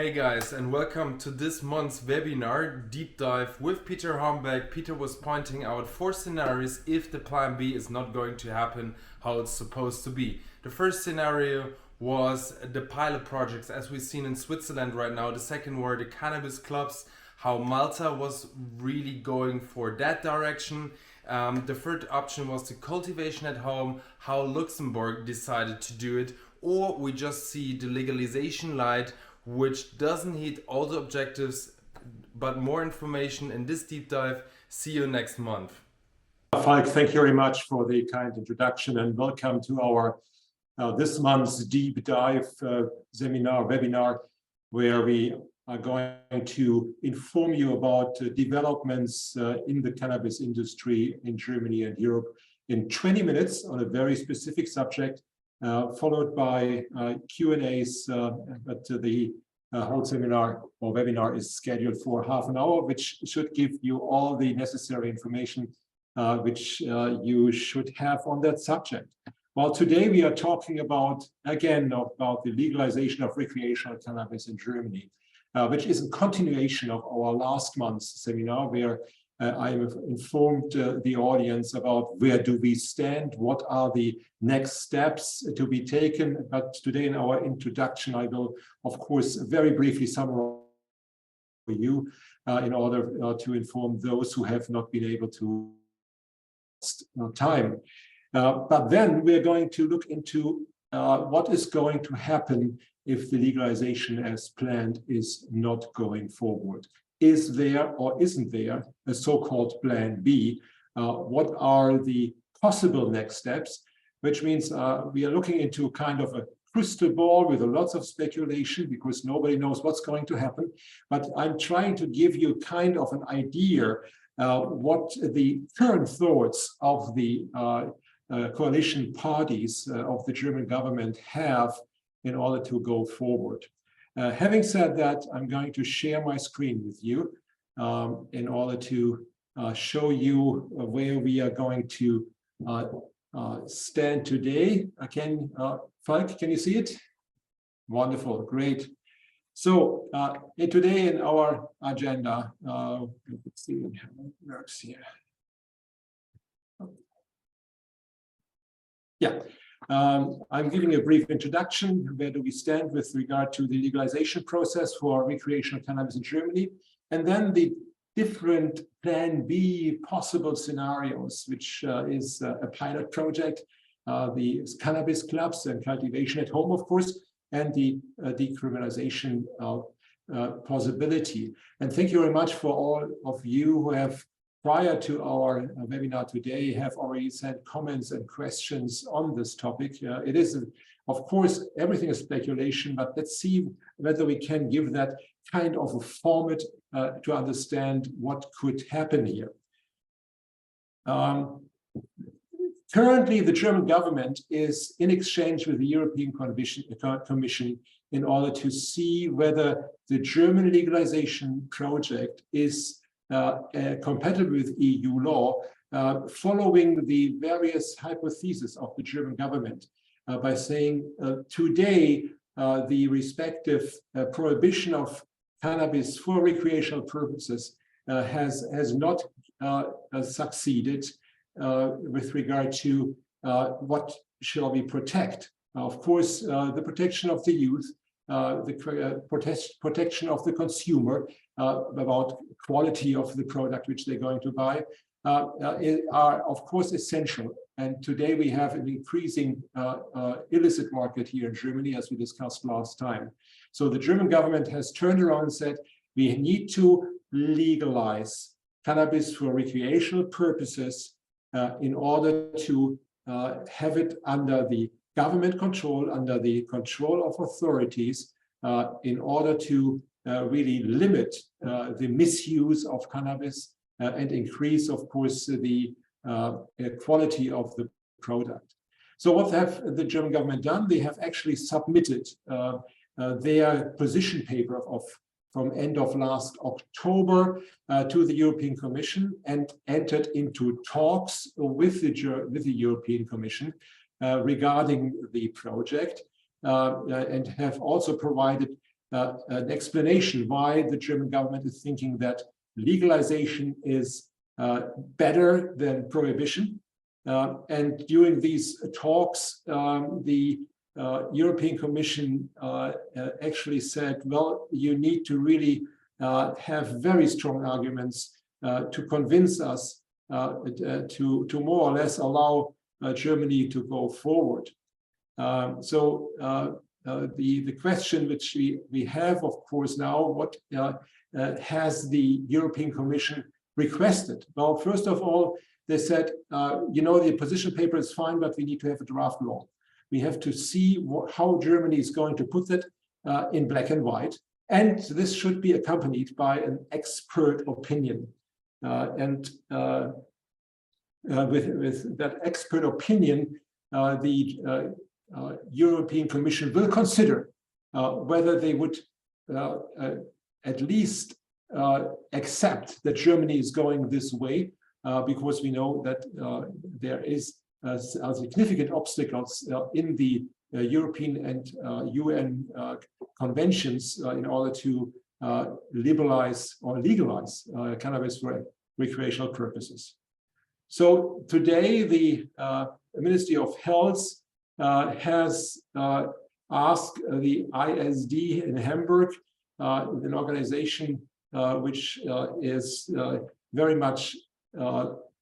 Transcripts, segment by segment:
Hey guys, and welcome to this month's webinar deep dive with Peter Hombeck. Peter was pointing out 4 scenarios if the plan B is not going to happen how it's supposed to be. The first scenario was the pilot projects as we've seen in Switzerland right now. The second were the cannabis clubs, how Malta was really going for that direction. The third option was the cultivation at home, how Luxembourg decided to do it, or we just see the legalization light, which doesn't hit all the objectives, but more information in this deep dive. See you next month. Falk, thank you very much for the kind introduction and welcome to our this month's deep dive webinar, where we are going to inform you about developments in the cannabis industry in Germany and Europe in 20 minutes on a very specific subject, followed by Q&As, but the whole seminar or webinar is scheduled for half an hour, which should give you all the necessary information which you should have on that subject. Well, today we are talking about the legalization of recreational cannabis in Germany, which is a continuation of our last month's seminar, where I have informed the audience about where do we stand, what are the next steps to be taken. But today in our introduction, I will, of course, very briefly summarize for you in order to inform those who have not been able to time. But then we're going to look into what is going to happen if the legalization as planned is not going forward. Is there or isn't there a so-called plan B? What are the possible next steps? Which means we are looking into kind of a crystal ball with lots of speculation because nobody knows what's going to happen. But I'm trying to give you kind of an idea what the current thoughts of the coalition parties of the German government have in order to go forward. Having said that, I'm going to share my screen with you in order to show you where we are going to stand today. Falk, can you see it? Wonderful, great. So today in our agenda, let's see how it works here. Yeah. I'm giving a brief introduction. Where do we stand with regard to the legalization process for recreational cannabis in Germany? And then the different plan B possible scenarios, which is a pilot project, the cannabis clubs and cultivation at home, of course, and the decriminalization possibility. And thank you very much for all of you who have, prior to our webinar today, have already sent comments and questions on this topic. It is, of course, everything is speculation, but let's see whether we can give that kind of a format to understand what could happen here. Currently, the German government is in exchange with the European Commission in order to see whether the German legalization project is compatible with EU law, following the various hypotheses of the German government by saying today the respective prohibition of cannabis for recreational purposes has not succeeded with regard to what shall we protect. Of course, the protection of the youth, the protection of the consumer, about quality of the product which they're going to buy, are of course essential. And today we have an increasing illicit market here in Germany, as we discussed last time. So the German government has turned around and said, we need to legalize cannabis for recreational purposes in order to have it under the government control, under the control of authorities, in order to really limit the misuse of cannabis and increase, of course, the quality of the product. So what have the German government done? They have actually submitted their position paper from end of last October to the European Commission and entered into talks with the European Commission regarding the project and have also provided an explanation why the German government is thinking that legalization is better than prohibition. And during these talks, the European Commission actually said, well, you need to really have very strong arguments to convince us to more or less allow Germany to go forward. So the question which we have, of course, now, what has the European Commission requested? Well, first of all, they said, the position paper is fine, but we need to have a draft law. We have to see how Germany is going to put it in black and white. And this should be accompanied by an expert opinion. With that expert opinion, the European Commission will consider whether they would at least accept that Germany is going this way, because we know that there is significant obstacles in the European and UN conventions in order to liberalize or legalize cannabis for recreational purposes. So today, the Ministry of Health has asked the ISD in Hamburg, an organization which is very much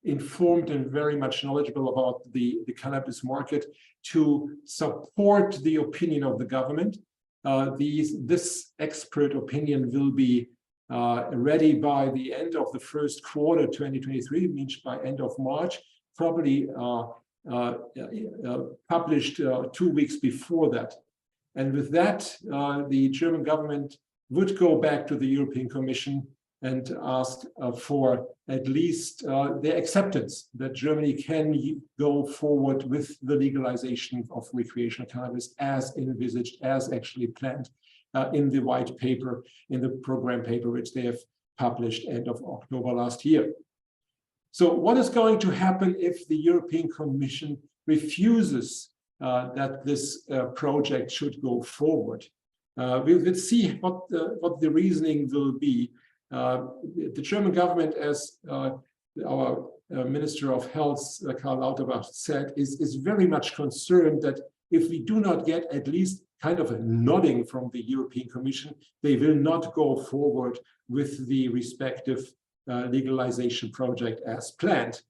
informed and very much knowledgeable about the cannabis market, to support the opinion of the government. This expert opinion will be ready by the end of the first quarter 2023, means by end of March, probably published 2 weeks before that. And with that, the German government would go back to the European Commission and ask for at least the acceptance that Germany can go forward with the legalization of recreational cannabis as envisaged, as actually planned in the white paper, in the program paper, which they have published end of October last year. So what is going to happen if the European Commission refuses that this project should go forward? We will see what the reasoning will be. The German government, as our Minister of Health, Karl Lauterbach, said, is very much concerned that if we do not get at least kind of a nodding from the European Commission, they will not go forward with the respective legalization project as planned.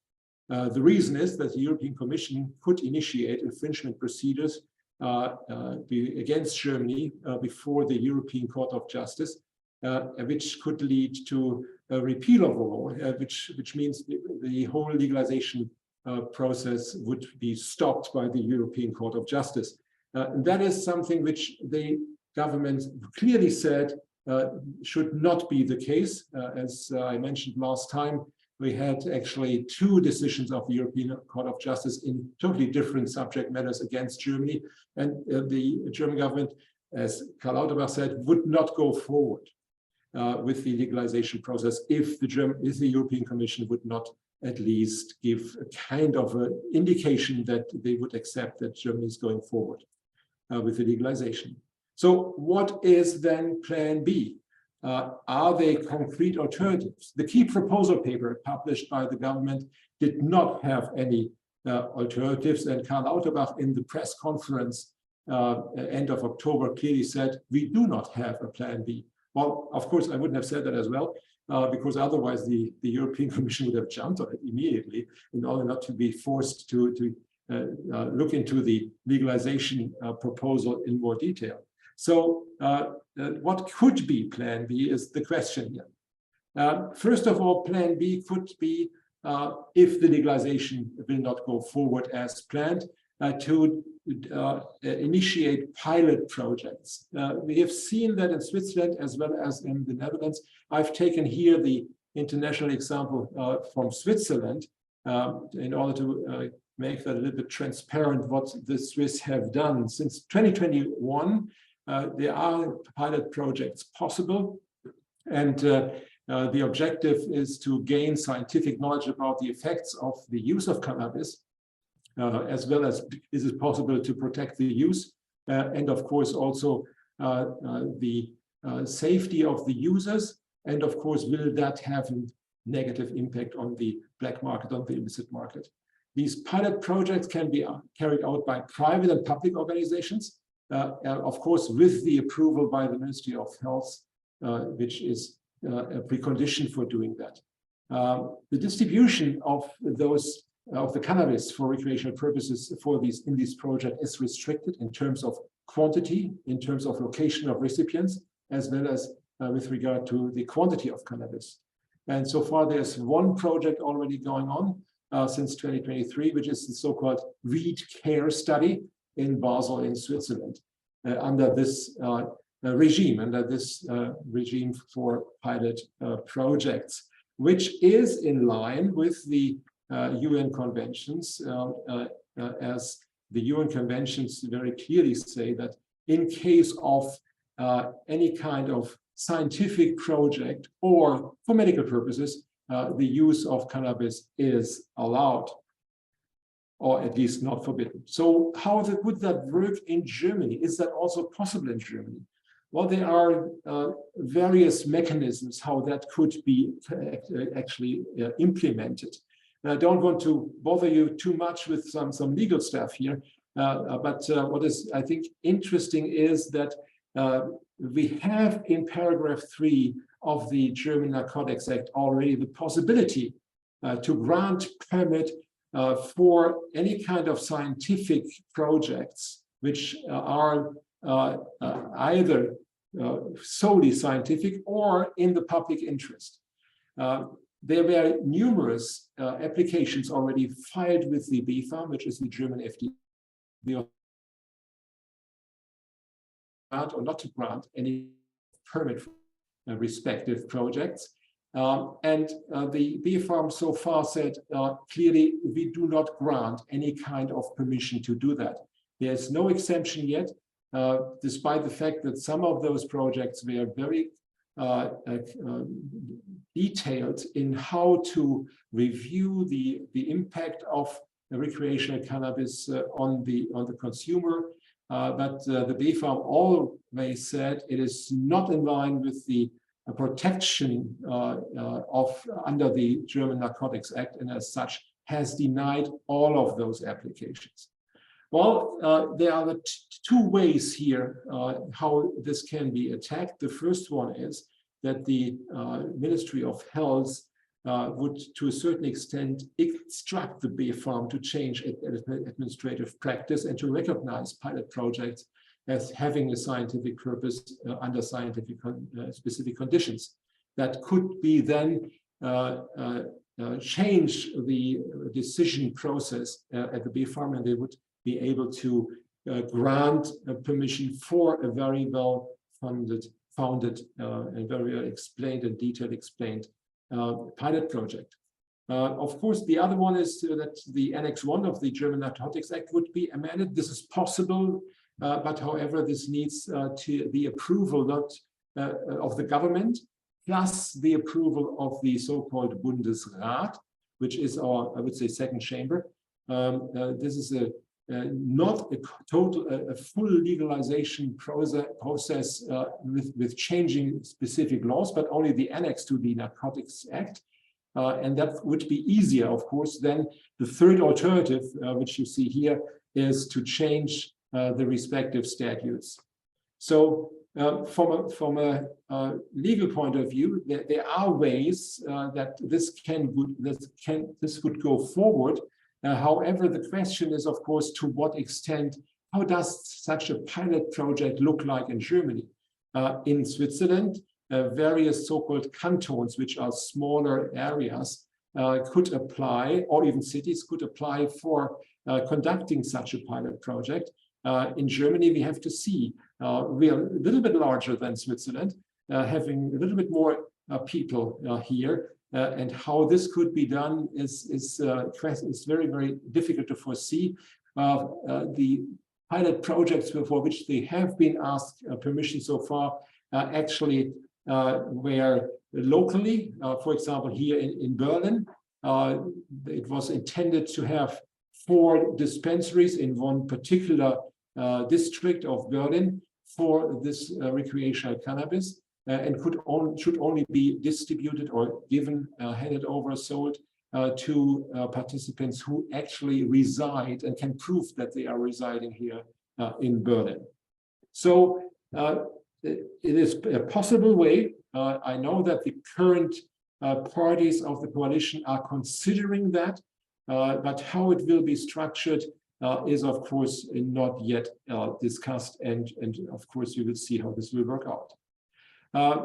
The reason is that the European Commission could initiate infringement procedures against Germany before the European Court of Justice, which could lead to a repeal of the law, which means the whole legalization process would be stopped by the European Court of Justice. And that is something which the government clearly said should not be the case. As I mentioned last time, we had actually 2 decisions of the European Court of Justice in totally different subject matters against Germany. And the German government, as Karl Lauterbach said, would not go forward with the legalization process if the European Commission would not at least give a kind of an indication that they would accept that Germany is going forward with the legalization. So what is then Plan B? Are they concrete alternatives? The key proposal paper published by the government did not have any alternatives, and Karl Lauterbach in the press conference end of October clearly said, we do not have a Plan B. Well, of course, I wouldn't have said that as well, because otherwise the European Commission would have jumped on it immediately in order not to be forced to look into the legalization proposal in more detail. So what could be Plan B is the question here. First of all, Plan B could be, if the legalization will not go forward as planned, to initiate pilot projects. We have seen that in Switzerland as well as in the Netherlands. I've taken here the international example from Switzerland in order to make that a little bit transparent what the Swiss have done. Since 2021, there are pilot projects possible, and the objective is to gain scientific knowledge about the effects of the use of cannabis, as well as is it possible to protect the use, and of course also the safety of the users, and of course, will that have a negative impact on the black market, on the illicit market. These pilot projects can be carried out by private and public organizations, of course, with the approval by the Ministry of Health, which is a precondition for doing that. The distribution of the cannabis for recreational purposes in these projects is restricted in terms of quantity, in terms of location of recipients, as well as with regard to the quantity of cannabis. And so far, there's one project already going on since 2023, which is the so-called Weed Care Study in Basel in Switzerland, under this regime for pilot projects, which is in line with the UN conventions, as the UN conventions very clearly say that in case of any kind of scientific project or for medical purposes, the use of cannabis is allowed, or at least not forbidden. So how would that work in Germany? Is that also possible in Germany? Well, there are various mechanisms how that could be actually implemented. And I don't want to bother you too much with some legal stuff here, but what is, I think, interesting is that we have in paragraph 3 of the German Narcotics Act already the possibility to grant permit for any kind of scientific projects which are either solely scientific or in the public interest. There were numerous applications already filed with the BfArM, which is the German FDA, or not to grant any permit for respective projects. And the BfArM so far said clearly, we do not grant any kind of permission to do that. There's no exemption yet, despite the fact that some of those projects were very detailed in how to review the impact of recreational cannabis on the consumer. But the BfArM always said it is not in line with the protection under the German Narcotics Act, and as such has denied all of those applications. Well, there are two ways here how this can be attacked. The first one is that the Ministry of Health would, to a certain extent, instruct the BfArM to change administrative practice and to recognize pilot projects as having a scientific purpose under scientific specific conditions. That could be then change the decision process at the BfArM, and they would be able to grant permission for a very well founded and very well explained and detailed explained pilot project. Of course, the other one is that the Annex 1 of the German Narcotics Act would be amended. This is possible, but however, this needs to the approval not of the government, plus the approval of the so-called Bundesrat, which is our, I would say, second chamber. This is not a full legalization process with changing specific laws, but only the annex to the Narcotics Act. And that would be easier, of course, than the third alternative, which you see here, is to change the respective statutes. So from a legal point of view, there are ways that this could go forward. However, the question is, of course, to what extent, how does such a pilot project look like in Germany? In Switzerland, various so-called cantons, which are smaller areas, could apply, or even cities could apply for conducting such a pilot project. In Germany, we have to see, we are a little bit larger than Switzerland, having a little bit more people here. And how this could be done is very, very difficult to foresee. The pilot projects for which they have been asked permission so far actually were locally. For example, here in Berlin, it was intended to have 4 dispensaries in one particular district of Berlin. for this recreational cannabis and should only be distributed or given, handed over, sold to participants who actually reside and can prove that they are residing here in Berlin. So it is a possible way. I know that the current parties of the coalition are considering that, but how it will be structured is, of course, not yet discussed, and of course, you will see how this will work out.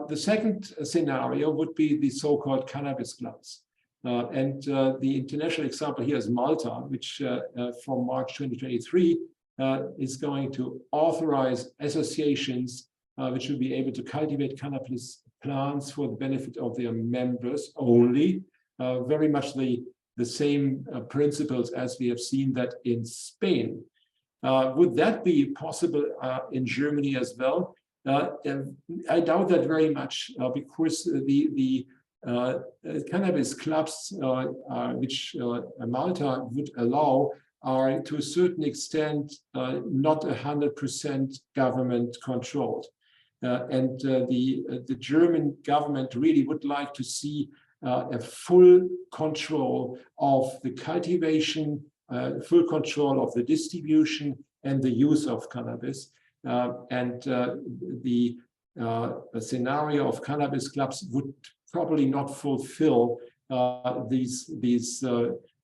The second scenario would be the so-called cannabis clubs. The international example here is Malta, which from March 2023 is going to authorize associations which will be able to cultivate cannabis plants for the benefit of their members only. Very much the same principles as we have seen that in Spain. Would that be possible in Germany as well? I doubt that very much because the cannabis clubs which Malta would allow are to a certain extent not 100% government controlled. The German government really would like to see a full control of the cultivation, full control of the distribution and the use of cannabis. The scenario of cannabis clubs would probably not fulfill these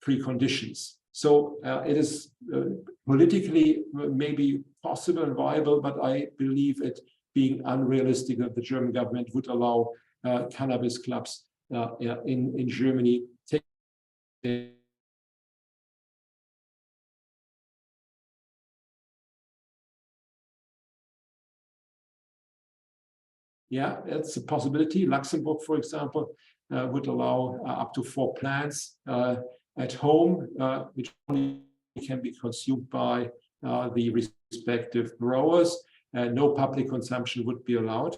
preconditions. So it is politically maybe possible and viable, but I believe it being unrealistic that the German government would allow cannabis clubs in Germany. Yeah, it's a possibility. Luxembourg, for example, would allow up to 4 plants at home, which only can be consumed by the respective growers. No public consumption would be allowed.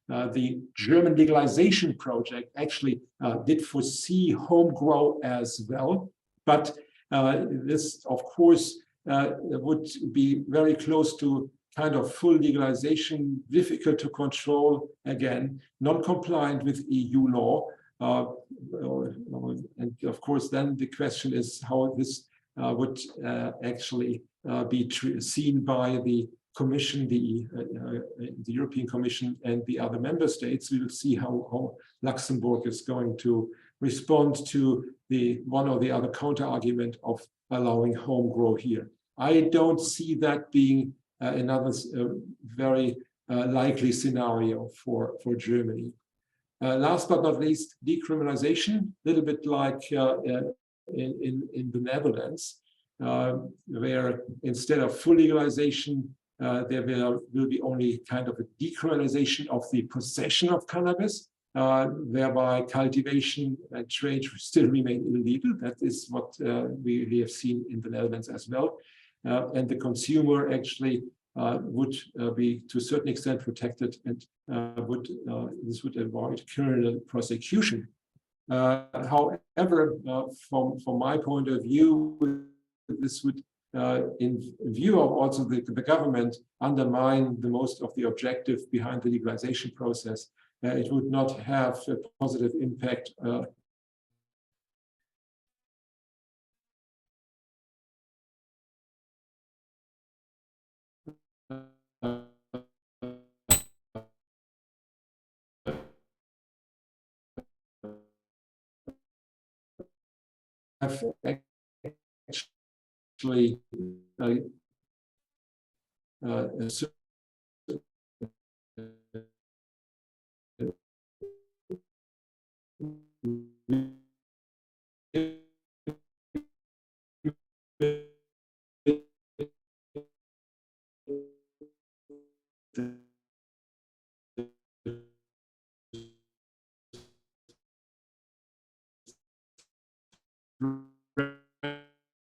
The German legalization project actually did foresee home grow as well, but this, of course, would be very close to kind of full legalization, difficult to control, again, non-compliant with EU law. And of course, then the question is how this would actually be seen by the Commission, the European Commission, and the other member states. We will see how Luxembourg is going to respond to the one or the other counter argument of allowing home grow here. I don't see that being another very likely scenario for Germany. Last but not least, decriminalization, a little bit like in the Netherlands, where instead of full legalization, there will be only kind of a decriminalization of the possession of cannabis, whereby cultivation and trade still remain illegal. That is what we have seen in the Netherlands as well. And the consumer actually would be to a certain extent protected, and this would avoid criminal prosecution. However, from my point of view, this would, in view of also the government, undermine the most of the objective behind the legalization process. It would not have a positive impact actually